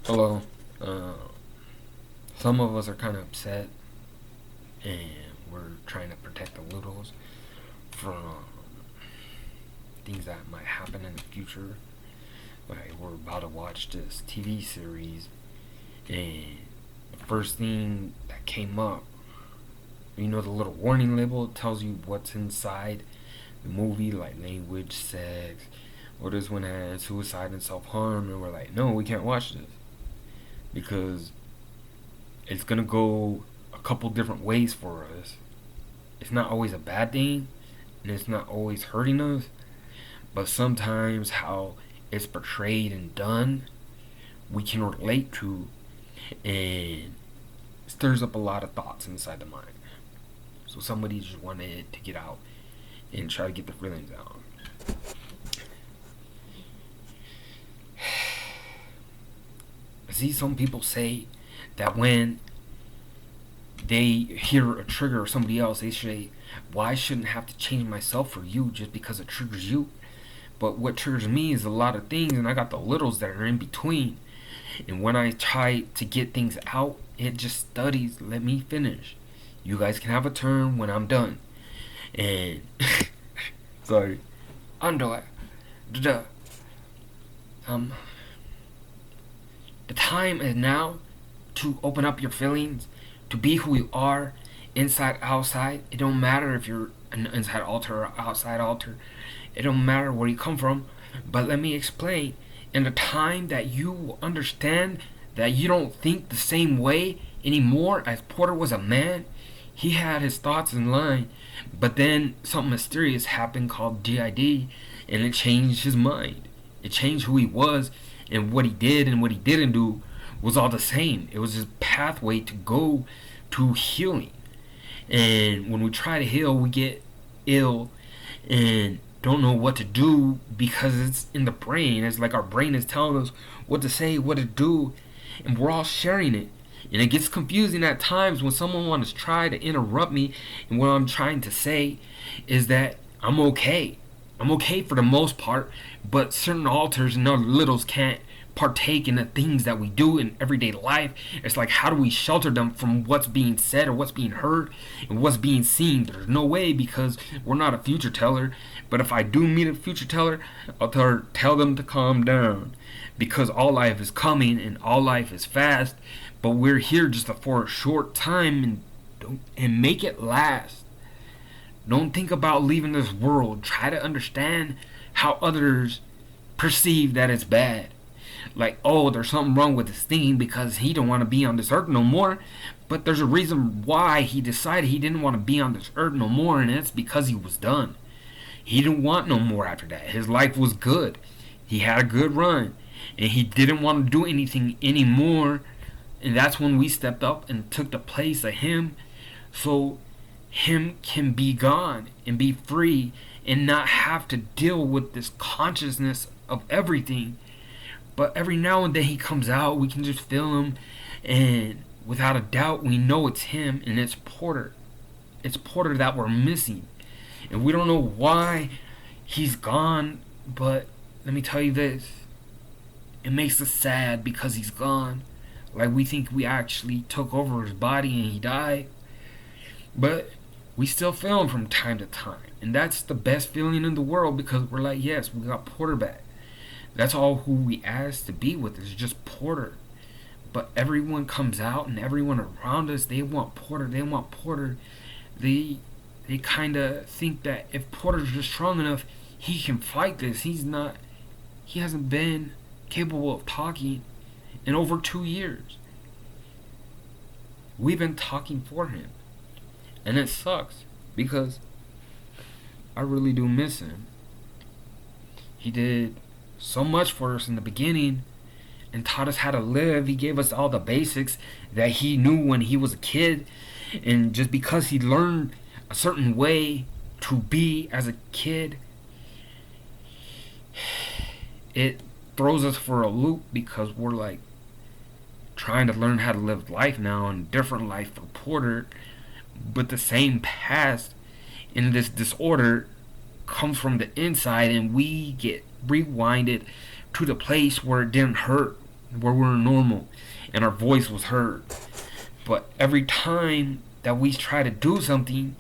Hello. Uh, some of us are kind of upset, and we're trying to protect the littles from things that might happen in the future. Like, we're about to watch this TV series, and the first thing that came up, the little warning label tells you what's inside the movie, like language, sex, or this one has suicide and self harm, and we're like, no, we can't watch this because it's gonna go a couple different ways for us. It's not always a bad thing, and it's not always hurting us, but sometimes how it's portrayed and done, we can relate to, and stirs up a lot of thoughts inside the mind. So somebody just wanted to get out and try to get the feelings out. I see some people say that when they hear a trigger of somebody else, they say, "Well, I shouldn't have to change myself for you just because it triggers you." But what triggers me is a lot of things, and I got the littles that are in between. And when I try to get things out, it just studies. Let me finish. You guys can have a turn when I'm done. And sorry, Ando, um, the time is now to open up your feelings, to be who you are, inside, outside. It don't matter if you're an inside altar or outside altar. It don't matter where you come from. But let me explain. In the time that you understand that you don't think the same way anymore, as Porter was a man, he had his thoughts in line, but then something mysterious happened called GID, and it changed his mind. It changed who he was, and what he did and what he didn't do was all the same. It was his pathway to go to healing. And when we try to heal, we get ill and don't know what to do because it's in the brain. It's like our brain is telling us what to say, what to do, and we're all sharing it. And it gets confusing at times when someone wants to try to interrupt me, and what I'm trying to say is that I'm okay. I'm okay for the most part, but certain alters and other littles can't partake in the things that we do in everyday life. It's like, how do we shelter them from what's being said or what's being heard and what's being seen? There's no way, because we're not a future teller. But if I do meet a future teller, I'll tell them to calm down, because all life is coming and all life is fast, but we're here just for a short time, and make it last. Don't think about leaving this world. Try to understand how others perceive that it's bad. Like, oh, there's something wrong with his thinking because he don't want to be on this earth no more. But there's a reason why he decided he didn't want to be on this earth no more, and it's because he was done. He didn't want no more after that. His life was good. He had a good run, and he didn't want to do anything anymore. And that's when we stepped up and took the place of him, so him can be gone and be free and not have to deal with this consciousness of everything. But every now and then he comes out, we can just feel him, and without a doubt we know it's him, and it's Porter. It's Porter that we're missing, and we don't know why he's gone. But let me tell you this, it makes us sad because he's gone. Like, we think we actually took over his body and he died, but we still feel him from time to time, and that's the best feeling in the world, because we're like, yes, we got Porter back. That's all who we asked to be with is just Porter. But everyone comes out, and everyone around us, they want Porter. They want Porter. They kind of think that if Porter's just strong enough, he can fight this. He's not. He hasn't been capable of talking in over 2 years. We've been talking for him, and it sucks because I really do miss him. He did so much for us in the beginning and taught us how to live. He gave us all the basics that he knew when he was a kid, and just because he learned a certain way to be as a kid, it throws us for a loop, because we're like trying to learn how to live life now, and different life for Porter, but the same past in this disorder comes from the inside, and we get rewinded to the place where it didn't hurt where we're normal and our voice was heard. But every time that we try to do something,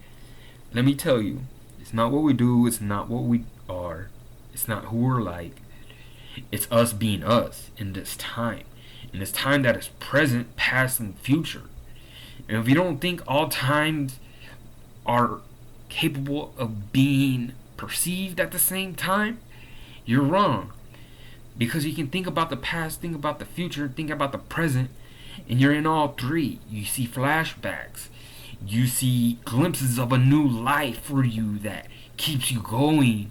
let me tell you, it's not what we do, it's not what we are, it's not who we're like. It's us being us in this time. In this time that is present, past, and future. And if you don't think all times are capable of being perceived at the same time, you're wrong. Because you can think about the past, think about the future, think about the present, and you're in all three. You see flashbacks. You see glimpses of a new life for you that keeps you going.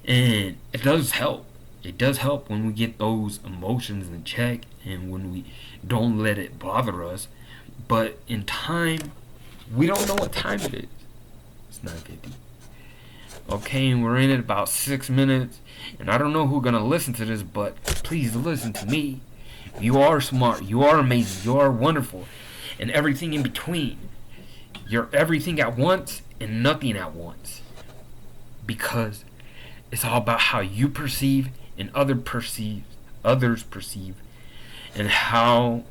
And it does help. It does help when we get those emotions in check and when we don't let it bother us. But in time, we don't know what time it is. It's 9:50. Okay, and we're in it about 6 minutes. And I don't know who's gonna listen to this, but please listen to me. You are smart. You are amazing. You are wonderful. And everything in between. You're everything at once and nothing at once. Because it's all about how you perceive and others perceive, and how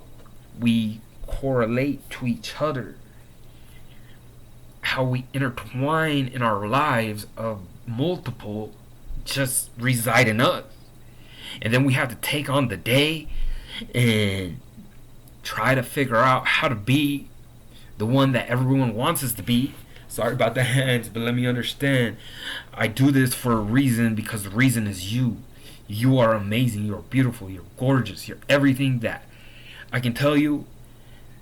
we correlate to each other, how we intertwine in our lives of multiple just reside in us. And then we have to take on the day and try to figure out how to be the one that everyone wants us to be. Sorry about the hands, but let me understand. I do this for a reason, because the reason is you. You are amazing. You're beautiful. You're gorgeous. You're everything that I can tell you.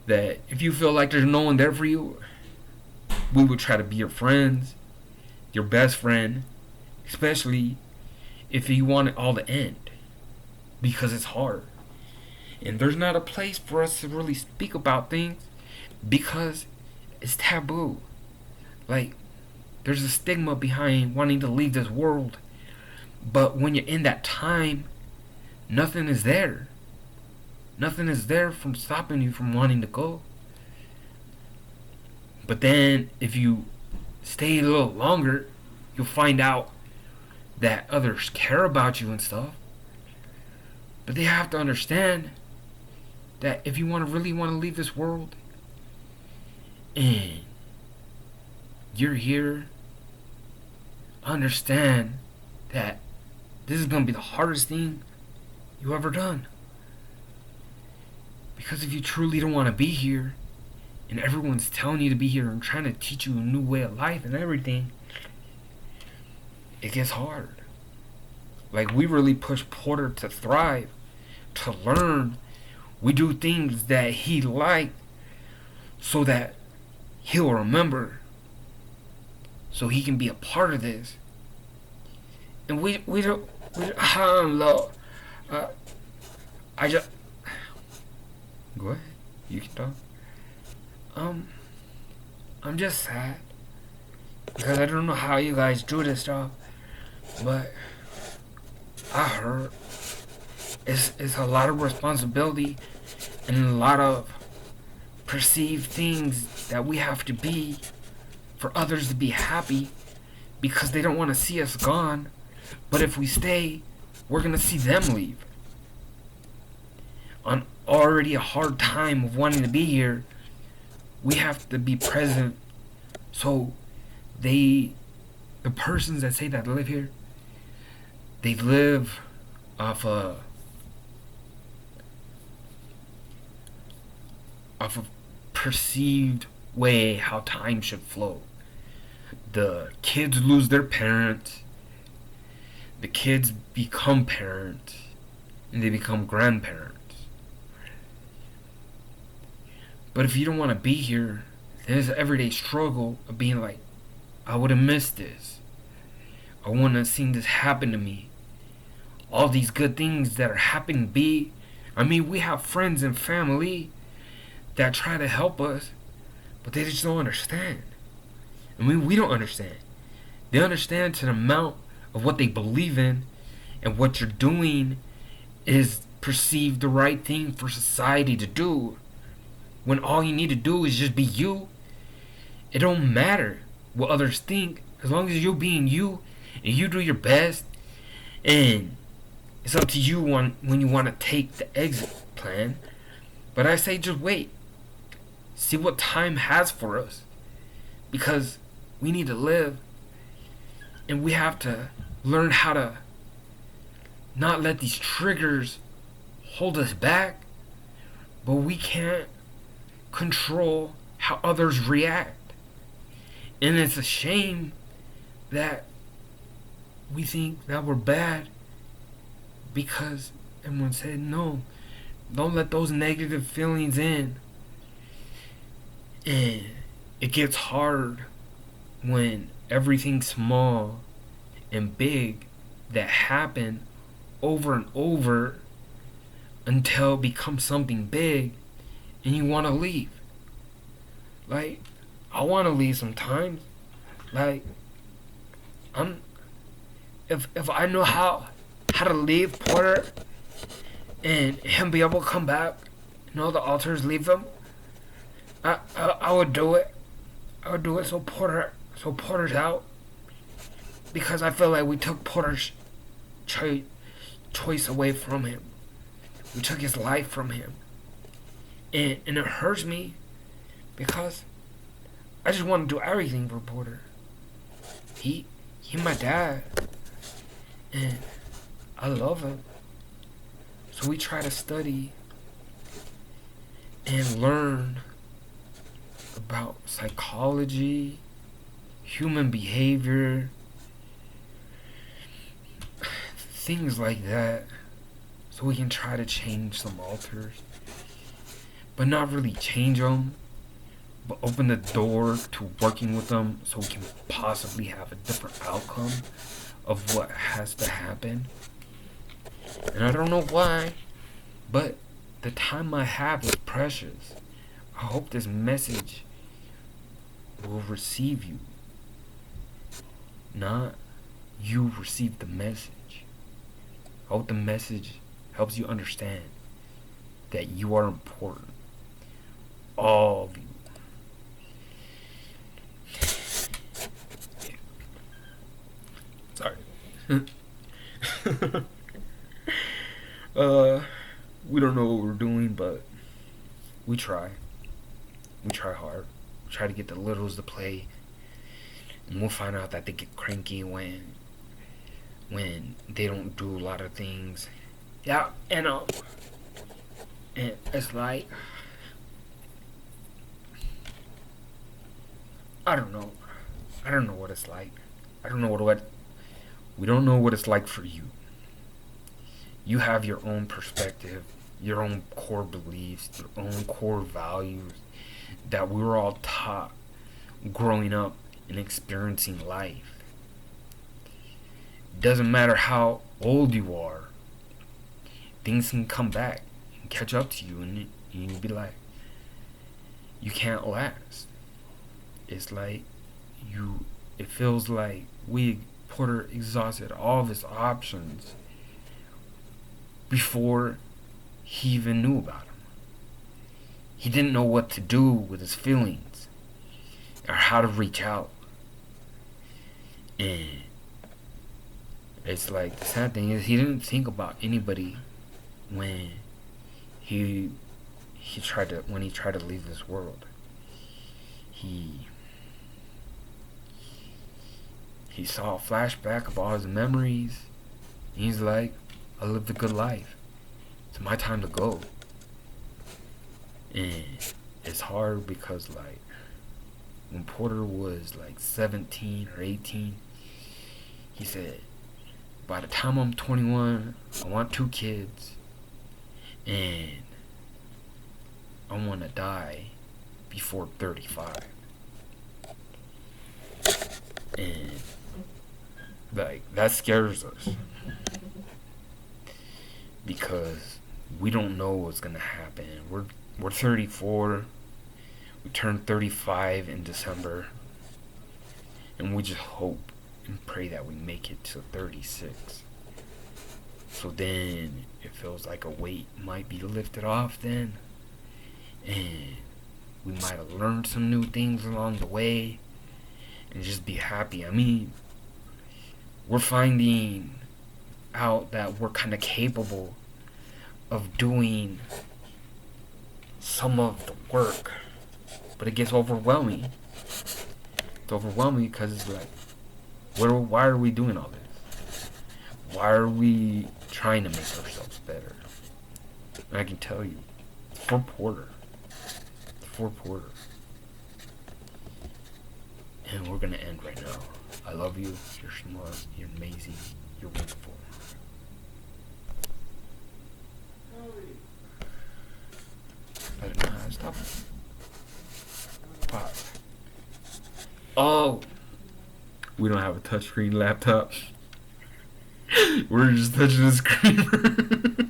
That if you feel like there's no one there for you, we would try to be your friends, your best friend, especially if you want it all to end, because it's hard. And there's not a place for us to really speak about things because it's taboo. Like, there's a stigma behind wanting to leave this world. But when you're in that time, nothing is there. Nothing is there from stopping you from wanting to go. But then, if you stay a little longer, you'll find out that others care about you and stuff. But they have to understand that if you really want to leave this world, and you're here, understand that this is going to be the hardest thing you ever done. Because if you truly don't want to be here, and everyone's telling you to be here and trying to teach you a new way of life and everything, it gets hard. Like, we really push Porter to thrive, to learn. We do things that he liked so that he'll remember, so he can be a part of this. And we don't, Lord, I just, go ahead, you can talk. I'm just sad because I don't know how you guys do this stuff, but I heard it's a lot of responsibility and a lot of perceived things that we have to be for others to be happy, because they don't want to see us gone. But if we stay, we're gonna see them leave. On already a hard time of wanting to be here, we have to be present. So the persons that say that live here, they live off a perceived way how time should flow. The kids lose their parents, the kids become parents, and they become grandparents. But if you don't want to be here, there's an everyday struggle of being like, I would have missed this. I wouldn't have seen this happen to me. All these good things that are happening to be. I mean, we have friends and family that try to help us, but they just don't understand. I mean, we don't understand. They understand to the amount of what they believe in, and what you're doing is perceived the right thing for society to do. When all you need to do is just be you. It don't matter what others think, as long as you're being you and you do your best, and It's up to you when you want to take the exit plan. But I say just wait. See what time has for us. Because we need to live. And we have to learn how to not let these triggers hold us back. But we can't control how others react. And it's a shame that we think that we're bad because everyone said no. Don't let those negative feelings in. And it gets hard when everything small and big that happen over and over until it becomes something big and you want to leave. Like, I want to leave sometimes. Like, if I know how to leave Porter and him be able to come back and all the alters leave him, I would do it. I would do it so Porter's out, because I feel like we took Porter's choice away from him. We took his life from him, and it hurts me because I just want to do everything for Porter. He my dad, and I love him. So we try to study and learn about psychology, human behavior, things like that, so we can try to change some alters, but not really change them, but open the door to working with them so we can possibly have a different outcome of what has to happen. And I don't know why, but the time I have is precious. I hope this message will receive you, not you receive the message. I hope the message helps you understand that you are important. All of you. Sorry. We don't know what we're doing, but we try. We try hard. We try to get the littles to play, and we'll find out that they get cranky when they don't do a lot of things. Yeah, and it's like, I don't know what it's like. I don't know what we don't know what it's like for you. You have your own perspective, your own core beliefs, your own core values that we were all taught growing up and experiencing life. Doesn't matter how old you are, things can come back and catch up to you, and you'll be like, you can't last. It's like it feels like Porter exhausted all of his options before he even knew about him. He didn't know what to do with his feelings or how to reach out. And it's like, the sad thing is, he didn't think about anybody when he tried to leave this world. He saw a flashback of all his memories, and he's like, I lived a good life. It's my time to go. And it's hard because, like, when Porter was like 17 or 18, he said, by the time I'm 21, I want 2 kids, and I want to die before 35. And like, that scares us, because we don't know what's gonna happen. We're 34. We turned 35 in December, and we just hope and pray that we make it to 36. So then it feels like a weight might be lifted off then, and we might have learned some new things along the way and just be happy. I mean, we're finding out that we're kind of capable of doing some of the work, but it gets overwhelming. It's overwhelming because it's like, why are we doing all this? Why are we trying to make ourselves better? And I can tell you, for Porter. And we're gonna end right now. I love you. You're smart. You're amazing. You're wonderful. I don't know how to stop it. Wow. Oh, we don't have a touchscreen laptop. We're just touching the screen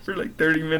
for like 30 minutes.